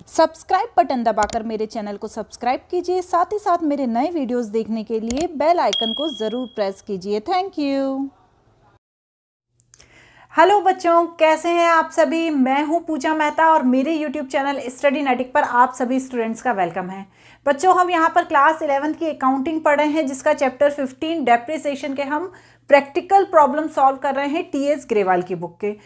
Subscribe button दबाकर मेरे channel को सब्सक्राइब कीजिए, साथ ही साथ मेरे नए वीडियोस देखने के लिए बेल आइकन को ज़रूर प्रेस कीजिए। Thank you. हेलो बच्चों, कैसे हैं आप सभी। मैं हूं पूजा मेहता और मेरे यूट्यूब चैनल स्टडीनेटिक पर आप सभी स्टूडेंट्स का वेलकम है। बच्चों, हम यहां पर क्लास 11th की अकाउंटिंग पढ़ रहे हैं, जिसका चैप्टर 15 डेप्रिसिएशन के हम प्रैक्टिकल प्रॉब्लम सॉल्व कर रहे हैं टीएस ग्रेवाल की बुक के।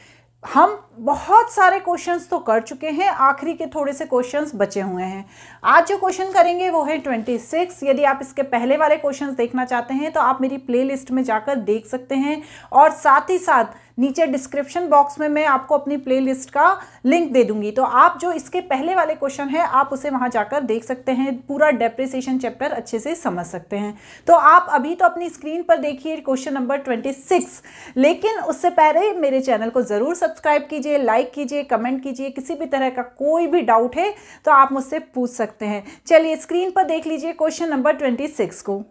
हम बहुत सारे क्वेश्चंस तो कर चुके हैं, आखिरी के थोड़े से क्वेश्चंस बचे हुए हैं। आज जो क्वेश्चन करेंगे वो है 26। यदि आप इसके पहले वाले क्वेश्चंस देखना चाहते हैं तो आप मेरी प्लेलिस्ट में जाकर देख सकते हैं, और साथ ही साथ नीचे डिस्क्रिप्शन बॉक्स में मैं आपको अपनी प्लेलिस्ट का लिंक दे दूंगी, तो आप जो इसके पहले वाले क्वेश्चन है आप उसे वहां जाकर देख सकते हैं, पूरा डेप्रिसिएशन चैप्टर अच्छे से समझ सकते हैं। तो आप अभी तो अपनी स्क्रीन पर देखिए क्वेश्चन नंबर 26, लेकिन उससे पहले मेरे चैनल को ज़रूर सब्सक्राइब कीजिए, लाइक कीजिए, कमेंट कीजिए। किसी भी तरह का कोई भी डाउट है तो आप मुझसे पूछ सकते हैं। चलिए स्क्रीन पर देख लीजिए क्वेश्चन नंबर 26 को।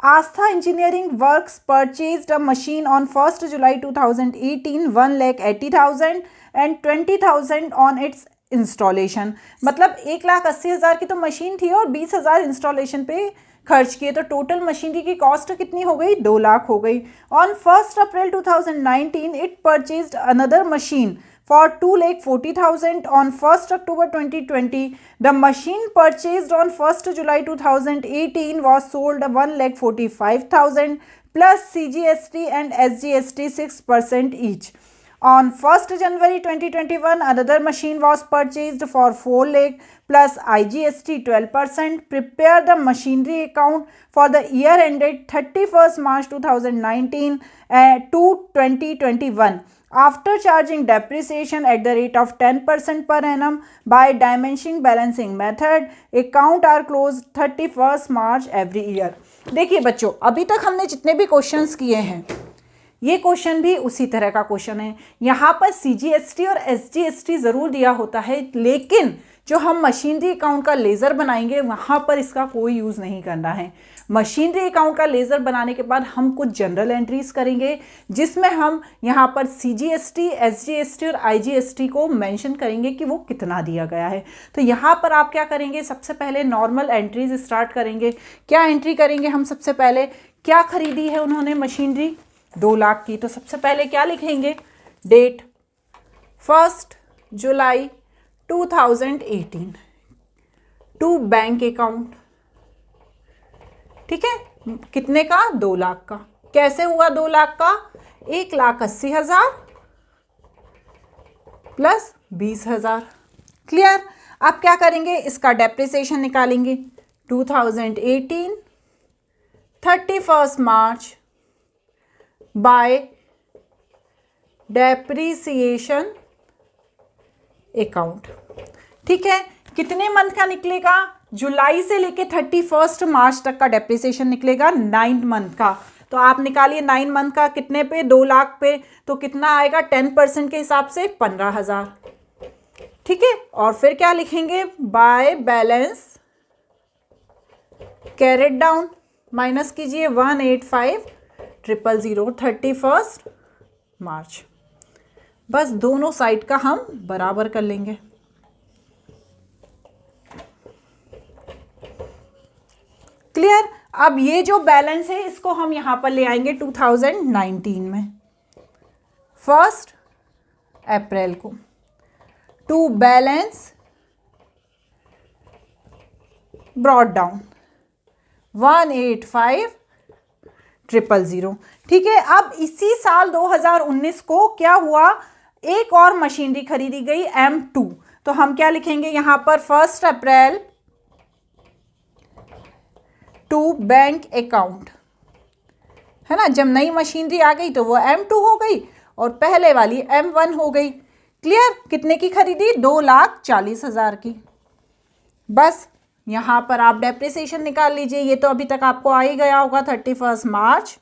Astha Engineering Works purchased a machine on 1st July 2018, 1,80,000 and 20,000 on its installation। मतलब 1,80,000 की तो मशीन थी और 20,000 इंस्टॉलेशन पे खर्च किए, तो टोटल मशीनरी की कॉस्ट कितनी हो गई, 2 लाख हो गई। On 1st April 2019 it purchased another machine for 2,40,000 on 1st October 2020. The machine purchased on 1st July 2018 was sold 1,45,000 plus CGST and SGST 6% each. On 1st January 2021, another machine was purchased for 4 lakh plus IGST 12%. Prepare the machinery account for the year ended 31st March 2019 to 2021. After charging depreciation at the rate of 10% per annum by diminishing balancing method, account are closed 31st March every year। देखिए बच्चों, अभी तक हमने जितने भी questions किए हैं, ये क्वेश्चन भी उसी तरह का क्वेश्चन है। यहाँ पर CGST और SGST ज़रूर दिया होता है, लेकिन जो हम मशीनरी अकाउंट का लेज़र बनाएंगे वहाँ पर इसका कोई यूज़ नहीं करना है। मशीनरी अकाउंट का लेज़र बनाने के बाद हम कुछ जनरल एंट्रीज करेंगे, जिसमें हम यहाँ पर CGST, SGST और IGST को मेंशन करेंगे कि वो कितना दिया गया है। तो यहाँ पर आप क्या करेंगे, सबसे पहले नॉर्मल एंट्रीज स्टार्ट करेंगे। क्या एंट्री करेंगे हम सबसे पहले, क्या खरीदी है उन्होंने मशीनरी, 2 लाख की। तो सबसे पहले क्या लिखेंगे, डेट 1 जुलाई 2018 टू बैंक अकाउंट। ठीक है, कितने का, 2 लाख का। कैसे हुआ 2 लाख का, 1,80,000 प्लस 20,000। क्लियर। अब क्या करेंगे, इसका डेप्रिसिएशन निकालेंगे। 2018 31st March by depreciation account. ठीक है, कितने मंथ का निकलेगा, जुलाई से लेके 31st मार्च तक का डेप्रिसिएशन निकलेगा, 9 मंथ का। तो आप निकालिए 9 मंथ का, कितने पे, 2 लाख पे, तो कितना आएगा 10% के हिसाब से 15,000। ठीक है, और फिर क्या लिखेंगे, by balance carried down, minus कीजिए 185,000 31st मार्च। बस दोनों साइड का हम बराबर कर लेंगे। क्लियर। अब ये जो बैलेंस है इसको हम यहां पर ले आएंगे 2019 में, 1 अप्रैल को, टू बैलेंस ब्रॉट डाउन 185,000। ठीक है, अब इसी साल 2019 को क्या हुआ, एक और मशीनरी खरीदी गई M2। तो हम क्या लिखेंगे यहां पर, 1 अप्रैल टू बैंक अकाउंट, है ना। जब नई मशीनरी आ गई तो वो M2 हो गई और पहले वाली M1 हो गई। क्लियर। कितने की खरीदी, 2,40,000 की। बस यहां पर आप डेप्रिसिएशन निकाल लीजिए। ये तो अभी तक आपको आ ही गया होगा, 31st March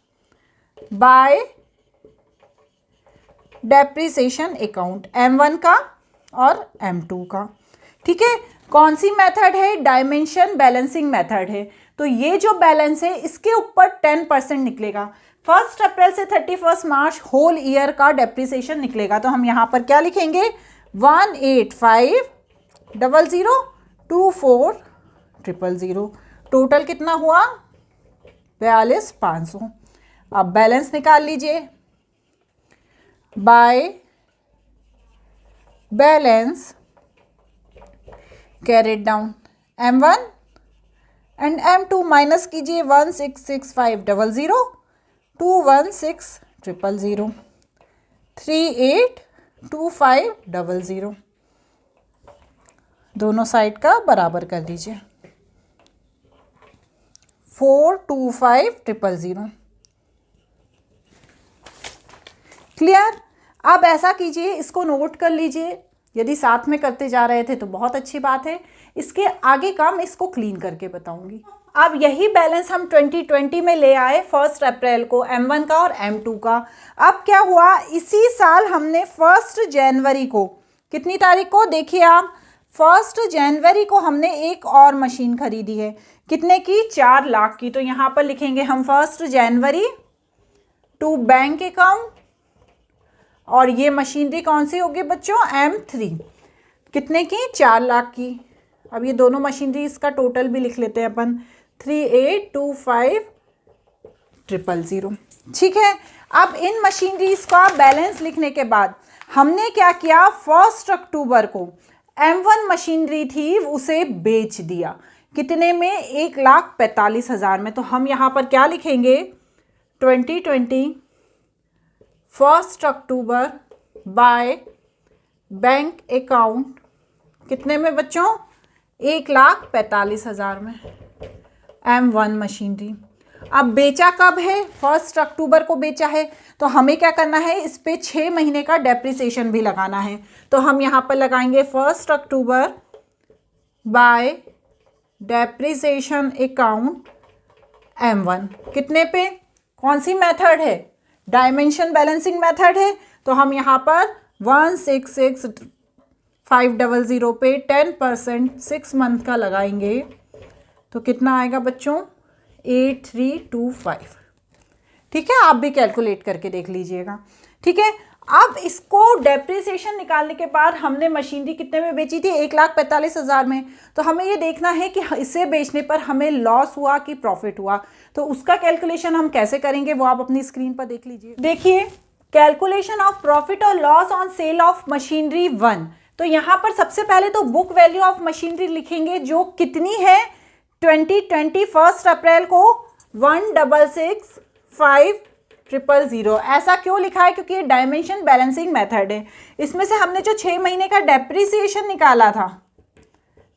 by depreciation account, M1 का और M2 का। ठीक है, कौन सी मेथड है, डायमेंशन बैलेंसिंग मेथड है। तो ये जो बैलेंस है इसके ऊपर 10% निकलेगा। 1 अप्रैल से 31 मार्च होल ईयर का डेप्रिसिएशन निकलेगा। तो हम यहाँ पर क्या लिखेंगे, 185 240000। टोटल कितना हुआ? 42,500। अब बैलेंस निकाल लीजिए। Bye balance carried down M1 and M2 minus कीजिए 166500, 216000, 382500। दोनों साइड का बराबर कर दीजिए। 425000। क्लियर? अब ऐसा कीजिए, इसको नोट कर लीजिए। यदि साथ में करते जा रहे थे तो बहुत अच्छी बात है। इसके आगे का मैं इसको क्लीन करके बताऊंगी। अब यही बैलेंस हम 2020 में ले आए 1 अप्रैल को, M1 का और M2 का। अब क्या हुआ, इसी साल हमने 1 जनवरी को, कितनी तारीख को देखिए आप, 1 जनवरी को हमने एक और मशीन खरीदी है। कितने की? 4 लाख की। तो यहाँ पर लिखेंगे हम 1 जनवरी टू बैंक अकाउंट। और ये मशीनरी कौन सी होगी बच्चों? M3। कितने की? 4 लाख की। अब ये दोनों मशीनरी, इसका टोटल भी लिख लेते हैं अपन, 382500। ठीक है। अब इन मशीनरीज का बैलेंस लिखने के बाद हमने क्या किया, 1 अक्टूबर को M1 मशीनरी थी उसे बेच दिया। कितने में? 1,45,000 में। तो हम यहाँ पर क्या लिखेंगे, 2020 1 अक्टूबर बाय बैंक अकाउंट। कितने में बच्चों? 1,45,000 में M1 मशीनरी। अब बेचा कब है? 1 अक्टूबर को बेचा है। तो हमें क्या करना है, इस पे 6 महीने का डेप्रिसिएशन भी लगाना है। तो हम यहाँ पर लगाएंगे 1 अक्टूबर बाय डेप्रिसिएशन अकाउंट M1। कितने पे? कौन सी मेथड है? डायमेंशन बैलेंसिंग मेथड है। तो हम यहाँ पर 166,500 पे 10% 6 मंथ का लगाएंगे। तो कितना आएगा बच्चों? 8325। ठीक है, आप भी कैलकुलेट करके देख लीजिएगा। ठीक है। अब इसको डेप्रिसिएशन निकालने के बाद हमने मशीनरी कितने में बेची थी? 1,45,000 में। तो हमें ये देखना है कि इसे बेचने पर हमें लॉस हुआ कि प्रॉफिट हुआ। तो उसका कैलकुलेशन हम कैसे करेंगे वो आप अपनी स्क्रीन पर देख लीजिए। देखिए, कैलकुलेशन ऑफ प्रॉफिट और loss on sale of machinery 1। तो यहाँ पर सबसे पहले तो बुक वैल्यू ऑफ मशीनरी लिखेंगे, जो कितनी है 2020 1 अप्रैल को 1,66,500। ऐसा क्यों लिखा है? क्योंकि ये डायमेंशन बैलेंसिंग मेथड है। इसमें से हमने जो 6 महीने का डेप्रिसिएशन निकाला था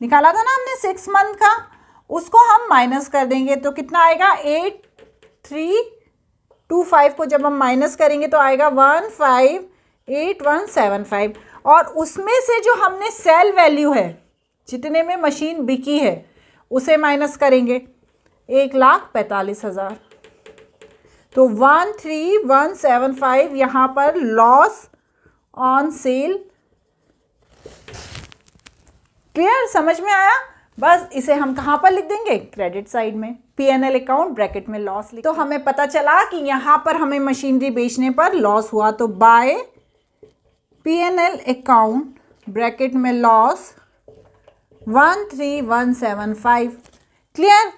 ना हमने 6 मंथ का, उसको हम माइनस कर देंगे। तो कितना आएगा? 8325 को जब हम माइनस करेंगे तो आएगा 158175। और उसमें से जो हमने सेल वैल्यू है, जितने में मशीन बिकी है, उसे माइनस करेंगे 1,45,000। तो 13,175 यहाँ पर लॉस ऑन सेल। क्लियर? समझ में आया? बस इसे हम कहाँ पर लिख देंगे? क्रेडिट साइड में, P&L अकाउंट ब्रैकेट में लॉस लिख। तो हमें पता चला कि यहाँ पर हमें मशीनरी बेचने पर लॉस हुआ। तो बाय P&L अकाउंट ब्रैकेट में लॉस 13,175। क्लियर?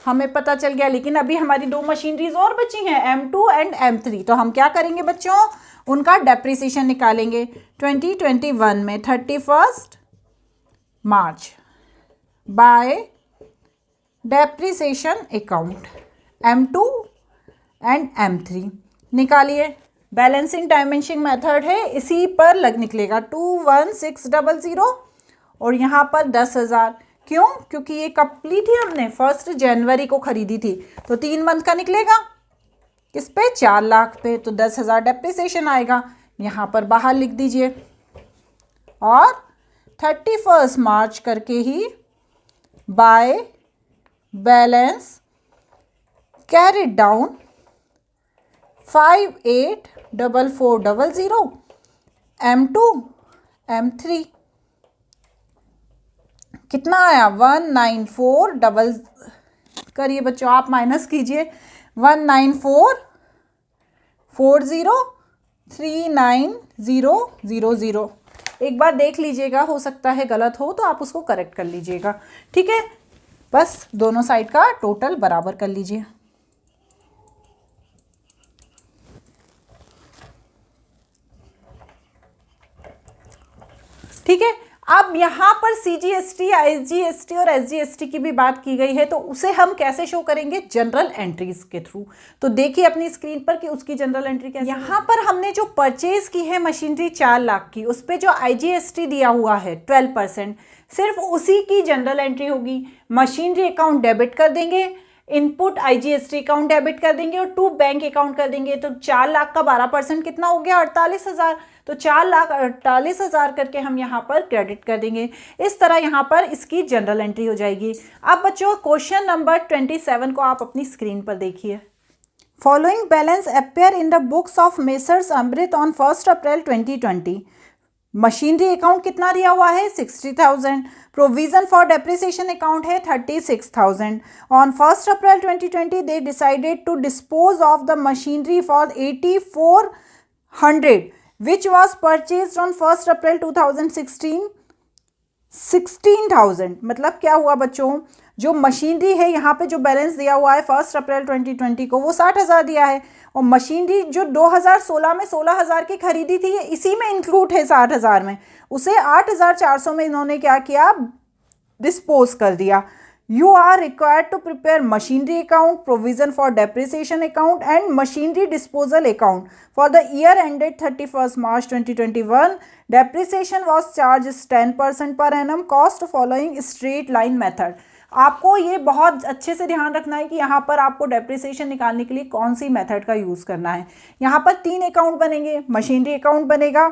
हमें पता चल गया। लेकिन अभी हमारी 2 मशीनरीज और बची हैं, M2 एंड M3। तो हम क्या करेंगे बच्चों? उनका डेप्रिसिएशन निकालेंगे 2021 में 31 March by depreciation account M2 and M3। निकालिए। बैलेंसिंग डायमेंशनिंग मेथड है, इसी पर निकलेगा 21,600 और यहाँ पर 10,000। क्यों? क्योंकि ये कब ली थी हमने? 1 जनवरी को खरीदी थी। तो 3 मंथ का निकलेगा। किस पे? 4 लाख पे। तो 10,000 डेप्रिसिएशन आएगा। यहाँ पर बाहर लिख दीजिए और 31 मार्च करके ही by balance carried down 584400 M2 M3। कितना आया? 194 करिए बच्चों, आप माइनस कीजिए। 19440 39000। एक बार देख लीजिएगा, हो सकता है गलत हो तो आप उसको करेक्ट कर लीजिएगा। ठीक है, बस दोनों साइड का टोटल बराबर कर लीजिए। ठीक है, अब यहाँ पर CGST, IGST और SGST की भी बात की गई है, तो उसे हम कैसे शो करेंगे? जनरल एंट्रीज के थ्रू। तो देखिए अपनी स्क्रीन पर कि उसकी जनरल एंट्री कैसे। यहाँ पर हमने जो परचेज की है मशीनरी 4 लाख की, उस पर जो IGST दिया हुआ है 12%, सिर्फ उसी की जनरल एंट्री होगी। मशीनरी अकाउंट डेबिट कर देंगे, इनपुट IGST अकाउंट डेबिट कर देंगे और टू बैंक अकाउंट कर देंगे। तो 4 लाख का 12% कितना हो गया? 48,000। तो 4,48,000 करके हम यहाँ पर क्रेडिट कर देंगे। इस तरह यहाँ पर इसकी जनरल एंट्री हो जाएगी। अब बच्चों क्वेश्चन नंबर 27 को आप अपनी स्क्रीन पर देखिए। Following balance appear in the books of messrs Amrit on 1 April 2020। Machinery account कितना दिया हुआ है? 60,000। प्रोविजन फॉर डेप्रिसिएशन अकाउंट है 36,000। On 1 April 2020 they decided to dispose of the machinery for 8,400 which was purchased on 1 April 2016 16,000। मतलब क्या हुआ बच्चों, जो मशीनरी है यहाँ पे जो बैलेंस दिया हुआ है 1 अप्रैल 2020 को वो 60,000 दिया है, और मशीनरी जो 2016 में 16,000 की खरीदी थी इसी में इंक्लूड है 60,000 में, उसे 8,400 में इन्होंने क्या किया? डिस्पोज कर दिया। You are required to prepare machinery account, provision for depreciation account and machinery disposal account for the year ended 31st March 2021. Depreciation was charged 10% per annum, cost following straight line method. आपको ये बहुत अच्छे से ध्यान रखना है कि यहाँ पर आपको डेप्रिसिएशन निकालने के लिए कौन सी मेथड का यूज़ करना है। यहाँ पर 3 अकाउंट बनेंगे, मशीनरी अकाउंट बनेगा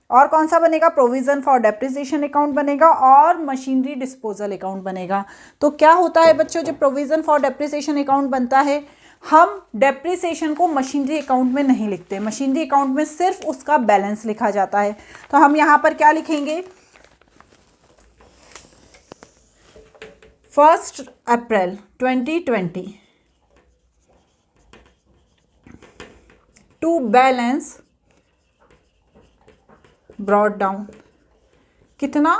और कौन सा बनेगा? प्रोविज़न फॉर डेप्रिसिएशन अकाउंट बनेगा और मशीनरी डिस्पोजल अकाउंट बनेगा। तो क्या होता है बच्चों, जब प्रोविज़न फॉर डेप्रिसिएशन अकाउंट बनता है, हम डेप्रिसिएशन को मशीनरी अकाउंट में नहीं लिखते, मशीनरी अकाउंट में सिर्फ उसका बैलेंस लिखा जाता है। तो हम यहाँ पर क्या लिखेंगे? 1 April 2020 to balance brought down कितना?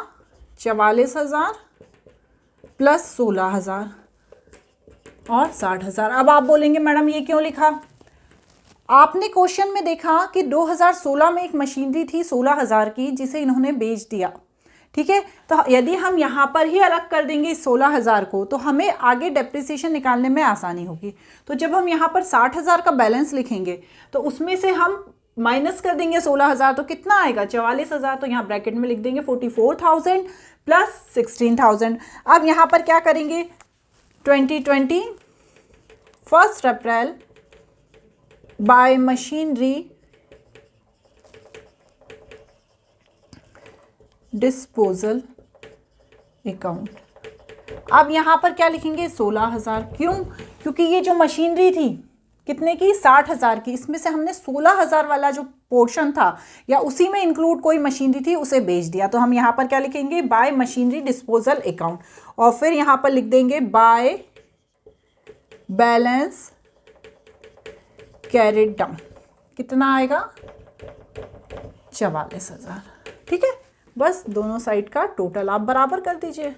44,000 प्लस 16,000 और 60,000। अब आप बोलेंगे मैडम ये क्यों लिखा? आपने क्वेश्चन में देखा कि 2016 में एक मशीनरी थी 16,000 की जिसे इन्होंने बेच दिया। ठीक है, तो यदि हम यहाँ पर ही अलग कर देंगे 16,000 को तो हमें आगे डेप्रिसिएशन निकालने में आसानी होगी। तो जब हम यहाँ पर 60,000 का बैलेंस लिखेंगे तो उसमें से हम माइनस कर देंगे 16,000, तो कितना आएगा? 44,000। तो यहाँ ब्रैकेट में लिख देंगे 44,000 प्लस 16,000। अब यहाँ पर क्या करेंगे? 2020 1 अप्रैल बाय मशीनरी डिस्पोजल अकाउंट। अब यहाँ पर क्या लिखेंगे? 16,000। क्यों? क्योंकि ये जो मशीनरी थी कितने की? 60,000 की, इसमें से हमने 16,000 वाला जो पोर्शन था या उसी में इंक्लूड कोई मशीनरी थी उसे बेच दिया। तो हम यहाँ पर क्या लिखेंगे? बाय मशीनरी डिस्पोजल अकाउंट, और फिर यहाँ पर लिख देंगे बाय बैलेंस कैरिड डाउन। कितना आएगा? 44,000। ठीक है, बस दोनों साइड का टोटल आप बराबर कर दीजिए।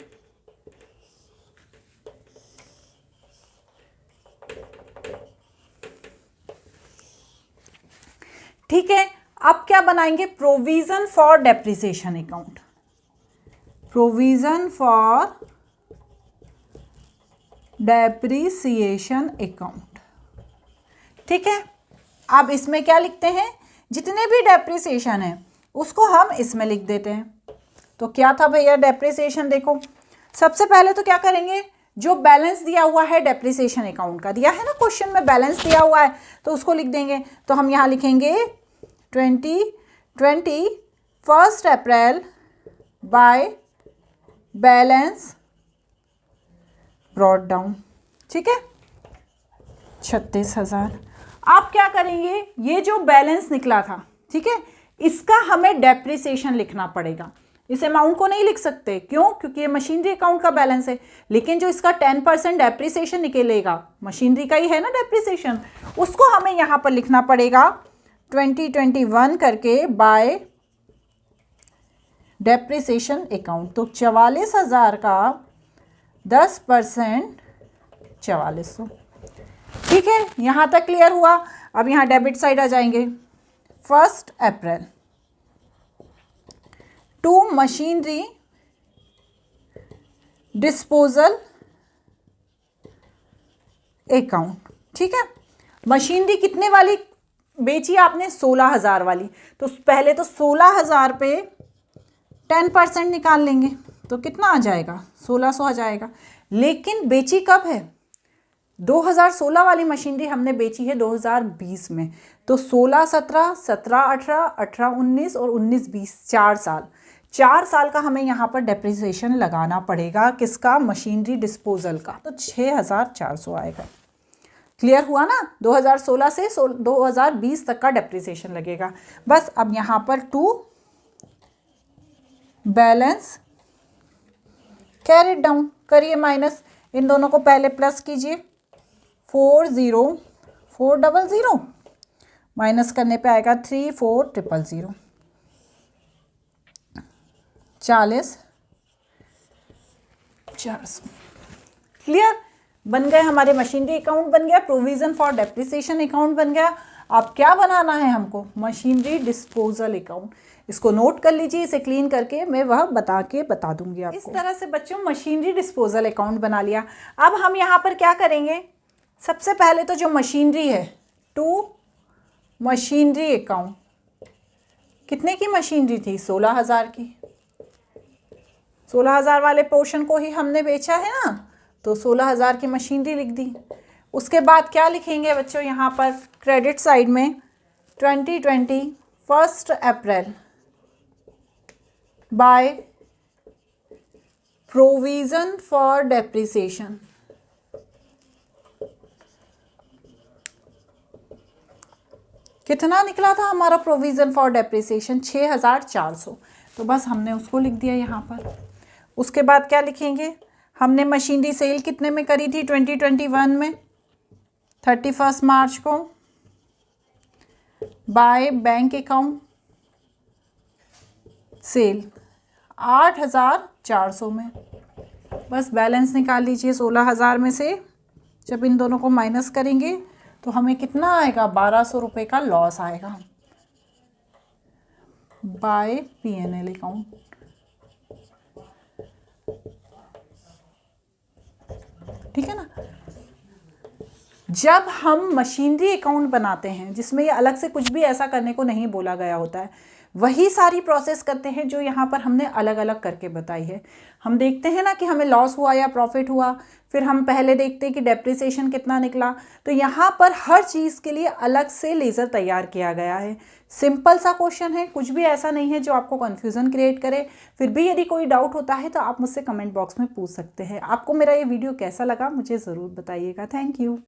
ठीक है, अब क्या बनाएंगे? Provision for depreciation account. Provision for depreciation account. ठीक है, अब इसमें क्या लिखते हैं? जितने भी डेप्रिसिएशन है उसको हम इसमें लिख देते हैं। तो क्या था भैया डेप्रिसिएशन? देखो सबसे पहले तो क्या करेंगे? जो बैलेंस दिया हुआ है डेप्रिसिएशन अकाउंट का, दिया है ना क्वेश्चन में बैलेंस दिया हुआ है, तो उसको लिख देंगे। तो हम यहाँ लिखेंगे 2020 1 अप्रैल बाय बैलेंस ब्रॉड डाउन। ठीक है, 36,000। आप क्या करेंगे? ये जो बैलेंस निकला था, ठीक है, इसका हमें डेप्रिसिएशन लिखना पड़ेगा। इस अमाउंट को नहीं लिख सकते, क्यों? क्योंकि ये मशीनरी अकाउंट का बैलेंस है। लेकिन जो इसका 10% डेप्रिसिएशन निकलेगा, मशीनरी का ही है ना डेप्रिसिएशन, उसको हमें यहाँ पर लिखना पड़ेगा 2021 करके बाय डेप्रिसिएशन अकाउंट। तो 44,000 का 10% 4400। ठीक है, यहाँ तक क्लियर हुआ। अब यहाँ डेबिट साइड आ जाएंगे। 1 अप्रैल टू मशीनरी डिस्पोजल अकाउंट। ठीक है, मशीनरी कितने वाली बेची आपने? 16,000 वाली। तो पहले तो 16,000 पे 10% निकाल लेंगे तो कितना आ जाएगा? 1600 आ जाएगा। लेकिन बेची कब है? 2016 वाली मशीनरी हमने बेची है 2020 में। तो 16 17, 17 18, 18 19 और 19 20, 4 साल का हमें यहाँ पर डेप्रिसिएशन लगाना पड़ेगा। किसका? मशीनरी डिस्पोजल का। तो 6,400 आएगा। क्लियर हुआ ना? 2016 से 2020 तक का डेप्रिसिएशन लगेगा। बस अब यहाँ पर टू बैलेंस कैरिड डाउन करिए माइनस, इन दोनों को पहले प्लस कीजिए। 40400 माइनस करने पे आएगा 34,000। 40,400। क्लियर? बन गए हमारे मशीनरी अकाउंट, बन गया प्रोविजन फॉर डेप्रिसिएशन अकाउंट बन गया। अब क्या बनाना है हमको? Machinery disposal account. इसको नोट कर लीजिए, इसे क्लीन करके मैं वह बता दूंगी आपको। इस तरह से बच्चों मशीनरी डिस्पोजल अकाउंट बना लिया। अब हम यहाँ पर क्या करेंगे? सबसे पहले तो जो मशीनरी है, टू मशीनरी अकाउंट। कितने की मशीनरी थी? 16,000 की। 16,000 वाले पोर्शन को ही हमने बेचा है ना, तो 16,000 की मशीनरी लिख दी। उसके बाद क्या लिखेंगे बच्चों? यहाँ पर क्रेडिट साइड में 2020 1 अप्रैल बाय प्रोविजन फॉर डेप्रिसिएशन। कितना निकला था हमारा प्रोविजन फॉर डेप्रिसिएशन? 6,400। तो बस हमने उसको लिख दिया यहाँ पर। उसके बाद क्या लिखेंगे? हमने मशीनरी सेल कितने में करी थी? 2021 में 31 मार्च को बाय बैंक अकाउंट सेल 8,400 में। बस बैलेंस निकाल लीजिए 16,000 में से। जब इन दोनों को माइनस करेंगे तो हमें कितना आएगा? 1,200 रुपये का लॉस आएगा बाय P&L अकाउंट। ठीक है ना? जब हम मशीनरी अकाउंट बनाते हैं जिसमें ये अलग से कुछ भी ऐसा करने को नहीं बोला गया होता है, वही सारी प्रोसेस करते हैं जो यहाँ पर हमने अलग अलग करके बताई है। हम देखते हैं ना कि हमें लॉस हुआ या प्रॉफिट हुआ, फिर हम पहले देखते हैं कि डेप्रिसिएशन कितना निकला। तो यहाँ पर हर चीज़ के लिए अलग से लेज़र तैयार किया गया है। सिंपल सा क्वेश्चन है, कुछ भी ऐसा नहीं है जो आपको कन्फ्यूज़न क्रिएट करे। फिर भी यदि कोई डाउट होता है तो आप मुझसे कमेंट बॉक्स में पूछ सकते हैं। आपको मेरा ये वीडियो कैसा लगा मुझे ज़रूर बताइएगा। Thank you.